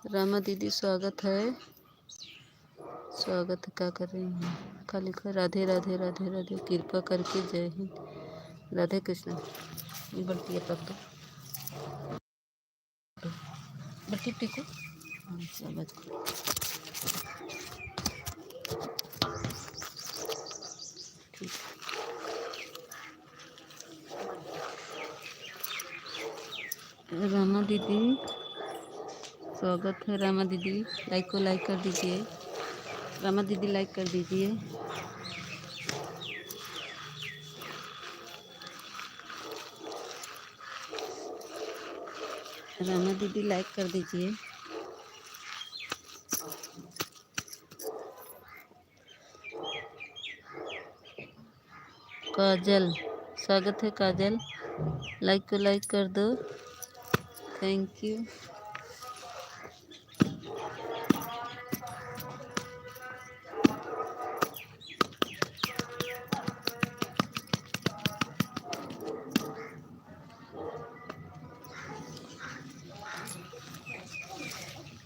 रामा दीदी स्वागत है। स्वागत है, क्या कर रही हैं? खाली लिखा राधे राधे राधे राधे, कृपा करके जय हिंद, राधे कृष्ण। ये बढ़ती है तब तो बढ़ती टिको। हाँ समझ को ठीक। रामा दीदी स्वागत है। रामा दीदी लाइक को लाइक कर दीजिए। रामा दीदी लाइक कर दीजिए। रामा दीदी लाइक कर दीजिए। काजल स्वागत है। काजल लाइक को लाइक कर दो। Thank you.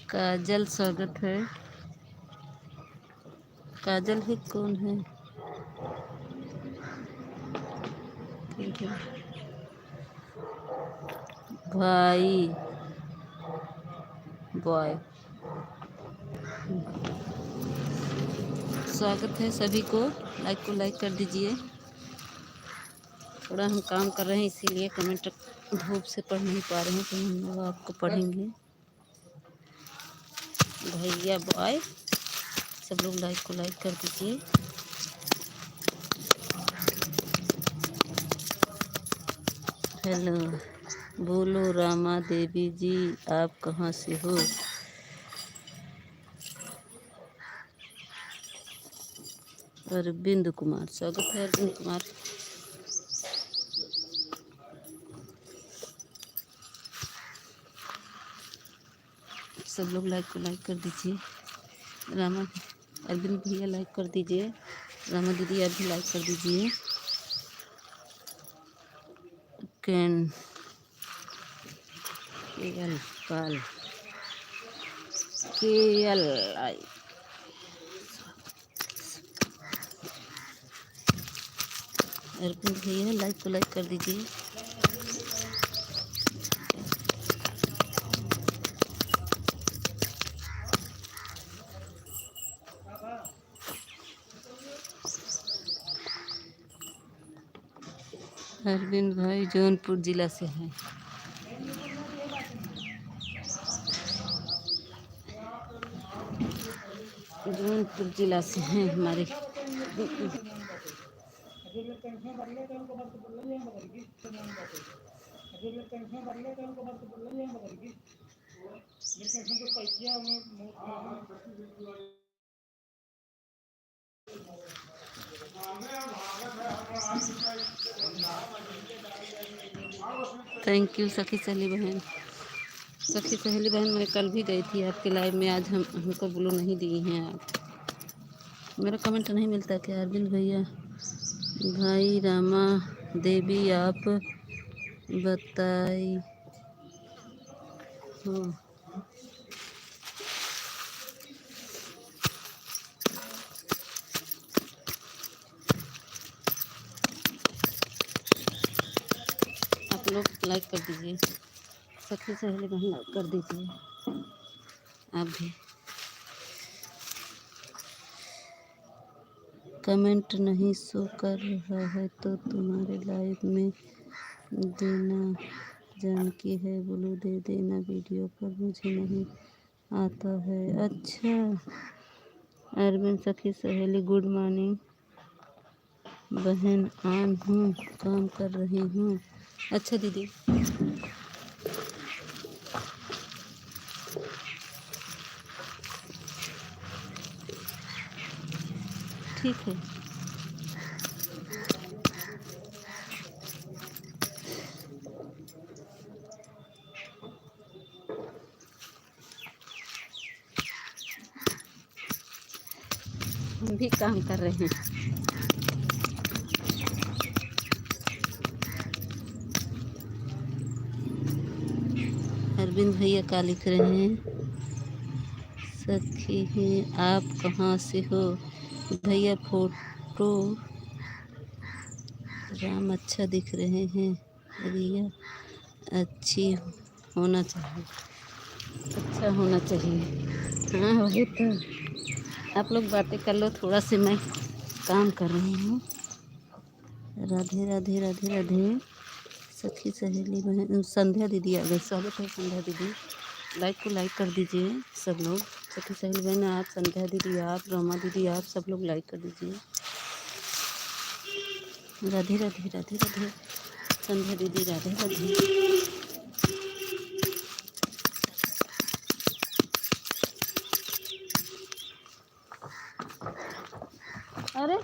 काजल स्वागत है। काजल ही कौन है? ठीक है भाई बॉय स्वागत है सभी को। लाइक को लाइक कर दीजिए। थोड़ा हम काम कर रहे हैं इसीलिए कमेंट धूप से पढ़ नहीं पा रहे हैं, तो हम लोग आपको पढ़ेंगे। भैया बॉय सब लोग लाइक को लाइक कर दीजिए। हेलो बोलो रामा देवी जी, आप कहाँ से हो? अरविंद कुमार स्वागत है। अरविंद कुमार सब लोग लाइक को लाइक कर दीजिए। रामा अरविंद भैया लाइक कर दीजिए। रामा दीदी आप भी लाइक कर दीजिए। कैन के एल काल के एल आई अरविंद भैया लाइक को लाइक कर दीजिए। अरविंद भाई जौनपुर जिला से हैं। जौनपुर जिला से हैं हमारे। थैंक यू सखी सहेली बहन। सखी सहेली बहन मैं कल भी गई थी आपके लाइव में, आज हमको ब्लू नहीं दी हैं आप। मेरा कमेंट नहीं मिलता क्या? अरविंद भैया भाई रामा देवी आप बताई हो। आप लोग लाइक कर दीजिए। सखी सहेली बहन लाइक कर दीजिए आप भी। कमेंट नहीं शो कर रहा है तो तुम्हारे लाइव में देना जानकी है, ब्लू दे देना। वीडियो पर मुझे नहीं आता है। अच्छा अरविंद सखी सहेली गुड मॉर्निंग बहन, ऑन हूँ काम कर रही हूँ। अच्छा दीदी ठीक है। हम भी काम कर रहे हैं। अरविंद भैया क्या लिख रहे हैं? सखी हैं आप कहाँ से हो भैया? फोटो राम अच्छा दिख रहे हैं, रिया अच्छी होना चाहिए, अच्छा होना चाहिए। हाँ वही तो, आप लोग बातें कर लो, थोड़ा सी मैं काम कर रही हूँ। राधे राधे राधे राधे। सखी सहेली बहन संध्या दीदी आ गई, स्वागत है संध्या दीदी। लाइक को लाइक कर दीजिए सब लोग। सखी सहेली बहन आप, संध्या दीदी आप, रोमा दीदी आप, सब लोग लाइक कर दीजिए। राधे राधे राधे राधे। संध्या दीदी राधे राधे। अरे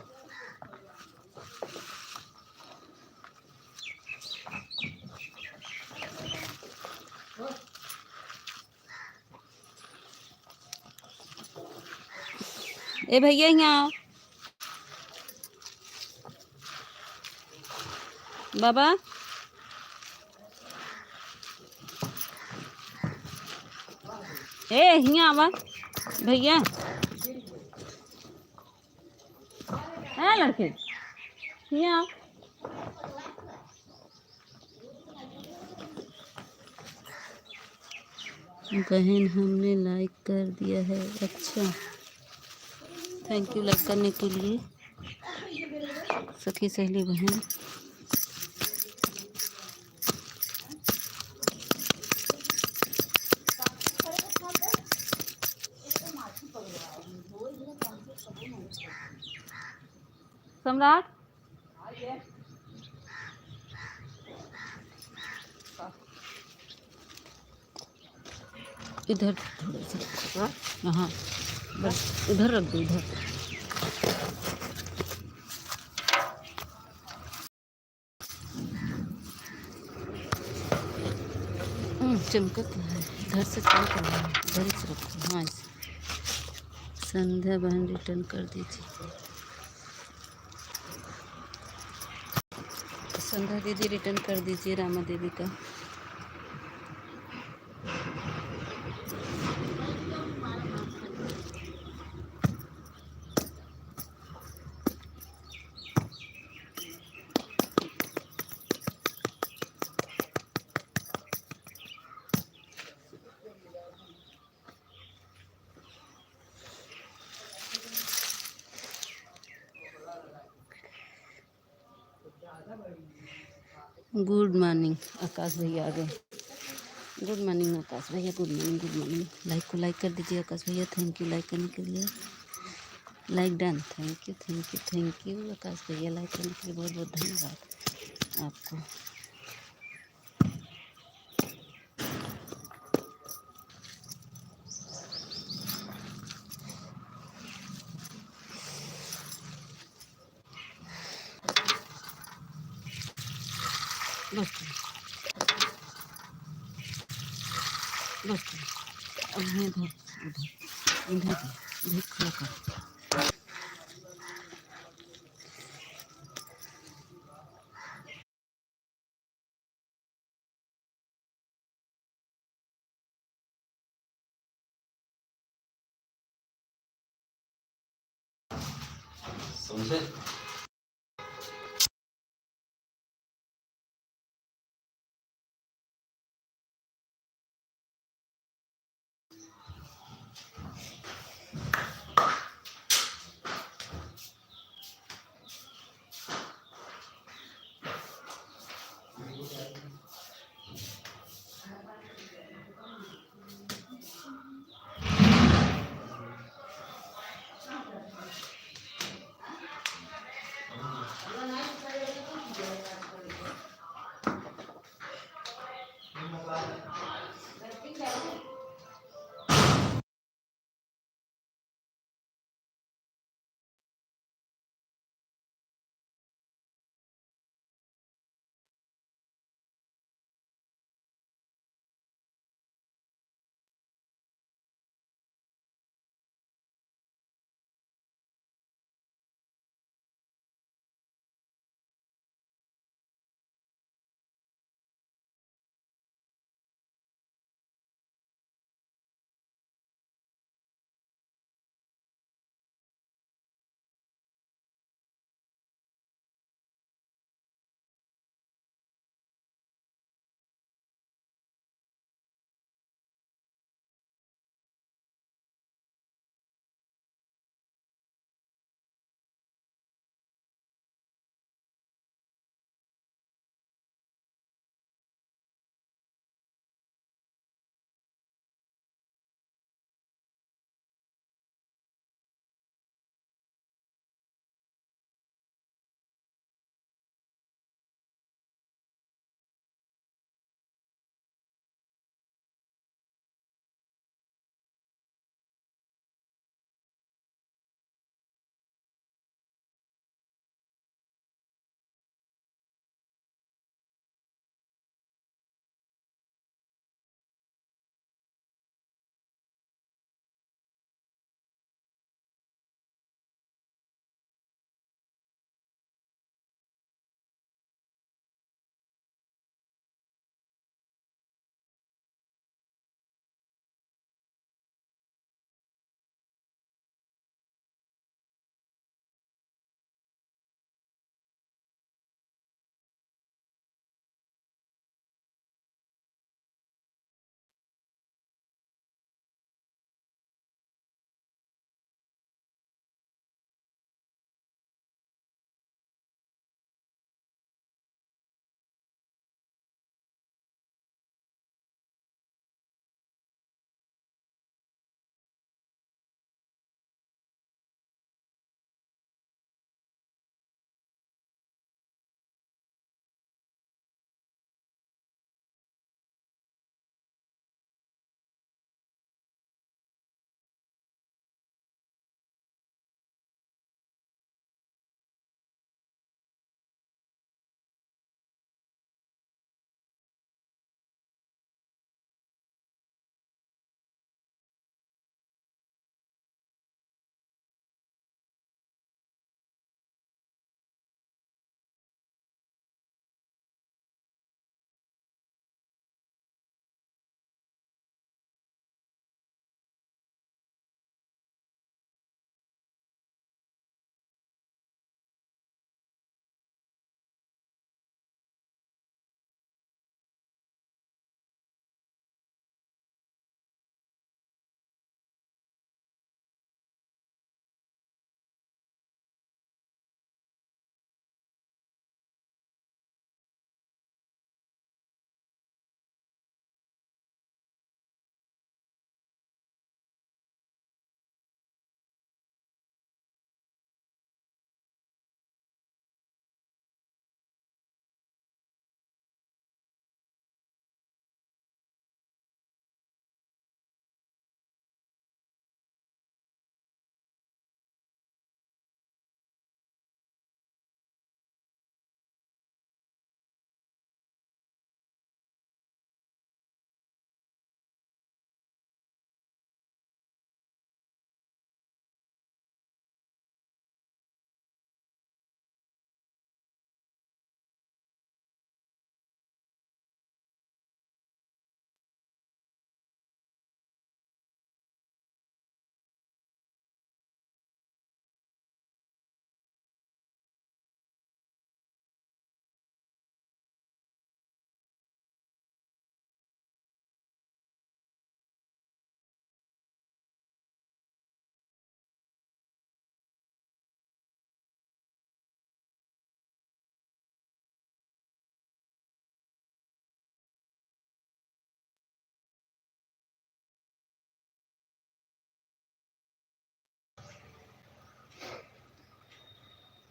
ए भैया यहाँ आओ। बाबा ए यहाँ आवा भैया। है लड़के यहाँ। बहन हमने लाइक कर दिया है। अच्छा थैंक यू लाइक करने के लिए सखी सहेली बहन। सम्राट इधर थोड़ा सा, हाँ बस इधर रख दो इधर। चमकत है, घर से चमक रहा है, इधर से रखो। हाँ संध्या बहन रिटर्न कर दीजिए। संध्या दीदी रिटर्न कर दीजिए रामा देवी का। गुड मॉर्निंग आकाश भैया आ गए। गुड मॉर्निंग आकाश भैया, good morning good morning. Like को लाइक कर दीजिए आकाश भैया, थैंक यू लाइक करने के लिए। Like done, thank you thank you thank you Akash भैया, लाइक करने के लिए बहुत बहुत धन्यवाद आपको। बस बस अब इधर इधर इधर इधर खड़ा कर। समझे?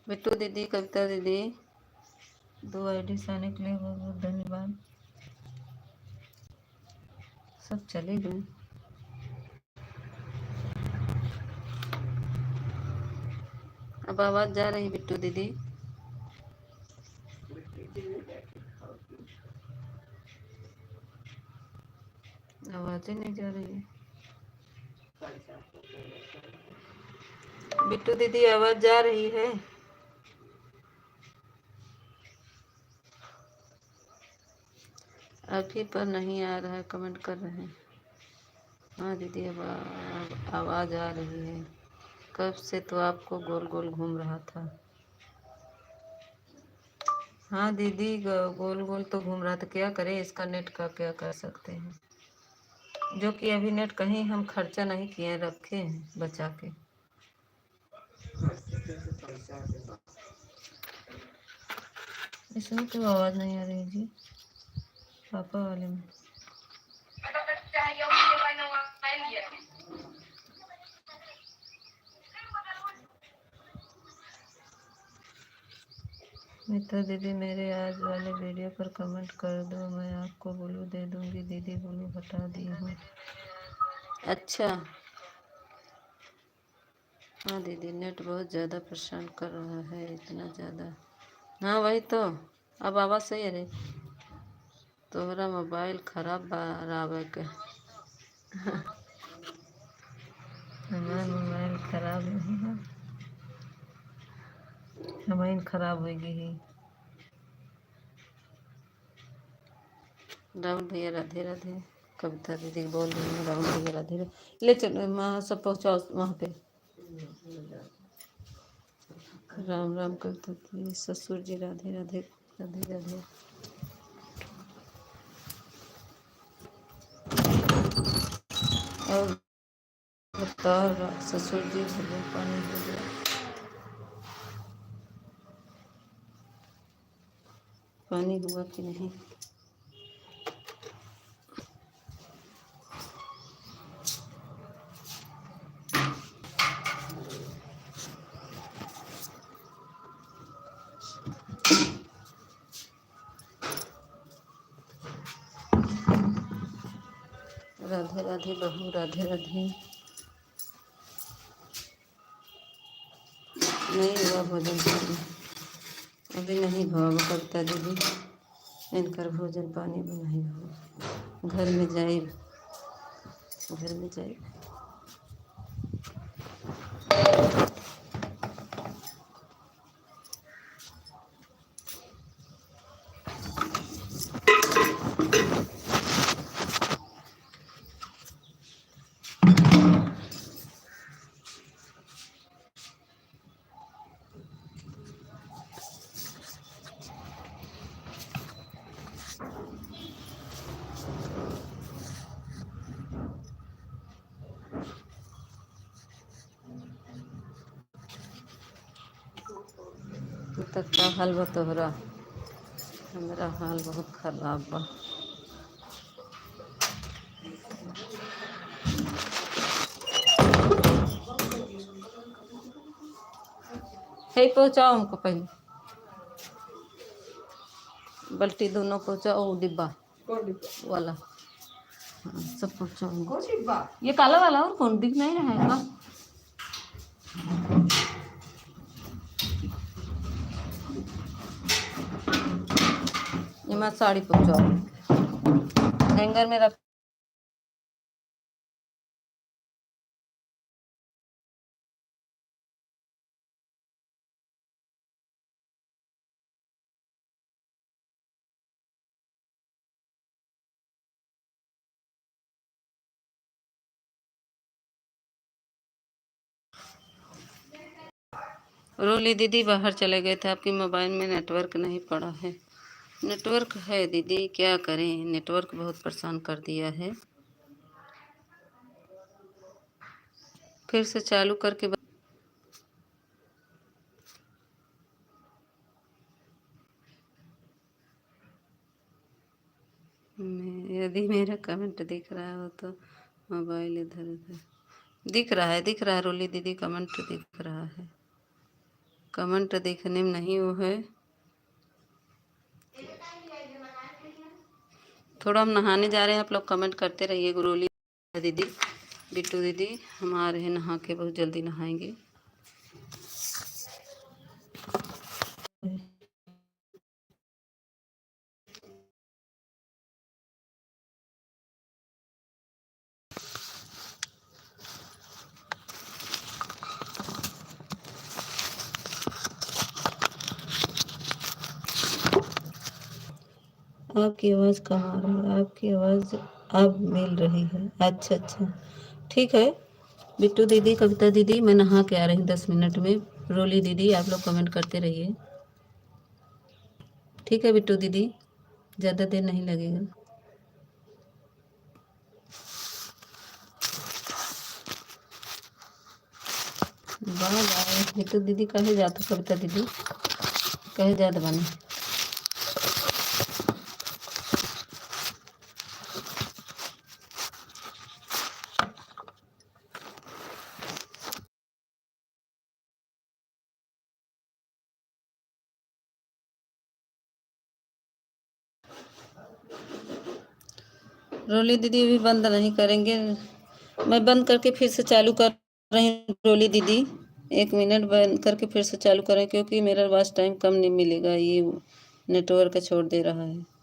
बिट्टू दीदी, कविता दीदी, 2 ID आने के लिए बहुत बहुत धन्यवाद। सब चले गए। अब आवाज जा रही बिट्टू दीदी? आवाज ही नहीं जा रही है। बिट्टू दीदी आवाज जा रही है? अभी पर नहीं आ रहा है, कमेंट कर रहे हैं। हाँ दीदी, अब आवाज आ रही है। कब से तो आपको गोल गोल घूम रहा था। हाँ दीदी, गोल गोल तो घूम रहा था, क्या करें, इसका नेट का क्या कर सकते हैं। जो कि अभी नेट कहीं हम खर्चा नहीं किए, रखे हैं बचा के। इसमें तो आवाज नहीं आ रही जी, पापा वाले में। मित्र दीदी, मेरे आज वाले वीडियो पर कमेंट कर दो, मैं आपको ब्लू दे दूंगी। दीदी ब्लू हटा दी हूँ। अच्छा। हाँ दीदी, नेट बहुत ज़्यादा परेशान कर रहा है, इतना ज़्यादा। हाँ वही तो। अब आवाज़ सही है रे? तोहरा मोबाइल खराब बराबर के। हमारा मोबाइल खराब नहीं है, हमारी खराब होगी ही। राहुल भैया राधे राधे। कविता दीदी बोल रही है राहुल भैया राधे राधे। ले चलो वहाँ सब पहुँचाओ वहाँ पे। राम राम कविता दीदी, ससुर जी राधे राधे राधे राधे। और बताओ ससुर जी, भले पानी हो गया? पानी हुआ कि नहीं? राधे राधे बहू, राधे राधे। नहीं हुआ भोजन पानी, अभी नहीं हुआ कविता दीदी। इनकर भोजन पानी भी नहीं हुआ। घर में जाए, घर में जाए। तक का हाल बा तोहरा? हमारा हाल बहुत खराब बा। है पहुँचाओ हमको पहले, बल्टी दोनों पहुँचाओ, डिब्बा वाला। हाँ सब पहुँचाओ। ये काला वाला और कौन दिख नहीं रहा है का? ये मत साड़ी पहुँचाओ, हैंगर में रख। रोली दीदी बाहर चले गए थे, आपकी मोबाइल में नेटवर्क नहीं पड़ा है। नेटवर्क है दीदी, क्या करें, नेटवर्क बहुत परेशान कर दिया है। फिर से चालू करके यदि मेरा कमेंट दिख रहा हो तो मोबाइल इधर उधर। दिख रहा है, दिख रहा है रोली दीदी, कमेंट दिख रहा है। कमेंट देखने में नहीं वो है। थोड़ा हम नहाने जा रहे हैं, आप लोग कमेंट करते रहिए। गुरोली दीदी, बिट्टू दीदी हम आ रहे हैं नहा के, बहुत जल्दी नहाएंगे। आपकी आवाज़ कहाँ आ रही है? आपकी आवाज़ अब मिल रही है। अच्छा अच्छा, ठीक है। बिट्टू दीदी, कविता दीदी, मैं नहा के आ रही हूँ 10 मिनट में। रोली दीदी, आप लोग कमेंट करते रहिए। ठीक है बिट्टू दीदी, ज़्यादा देर नहीं लगेगा। बाय बिट्टू दीदी, कहे जाते कविता दीदी, कहे जात बने। रोली दीदी अभी बंद नहीं करेंगे, मैं बंद करके फिर से चालू कर रही हूँ। रोली दीदी 1 मिनट बंद करके फिर से चालू करें, क्योंकि मेरा वाच टाइम कम नहीं मिलेगा, ये नेटवर्क छोड़ दे रहा है।